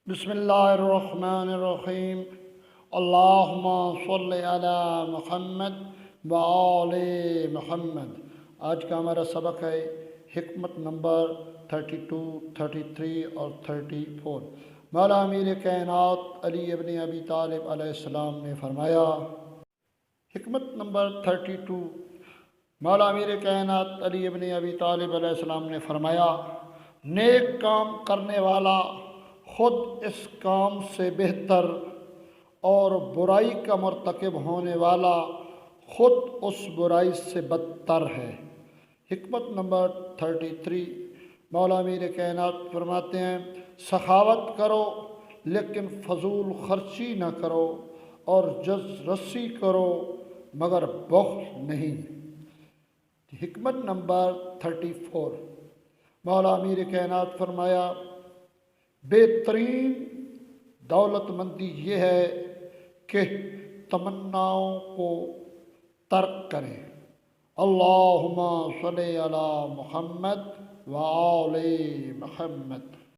بسم اللہ الرحمن الرحیم اللہم صلی علی محمد وآل محمد۔ آج کا ہمارا سبق ہے حکمت نمبر 32، 33 اور 34۔ مولا امیر کائنات علی ابن ابی طالب علیہ السلام نے فرمایا، حکمت نمبر 32، مولا امیر کائنات علی ابن ابی طالب علیہ السلام نے فرمایا، نیک کام کرنے والا خود اس کام سے بہتر اور برائی کا مرتکب ہونے والا خود اس برائی سے بدتر ہے۔ حکمت نمبر 33، مولا امیر کائنات فرماتے ہیں، سخاوت کرو لیکن فضول خرچی نہ کرو، اور جز رسی کرو مگر بخل نہیں۔ حکمت نمبر 34، مولا امیر کائنات فرمایا، بہترین دولت مندی یہ ہے کہ تمناؤں کو ترک کریں۔ اللہم صلی علی محمد وآل محمد۔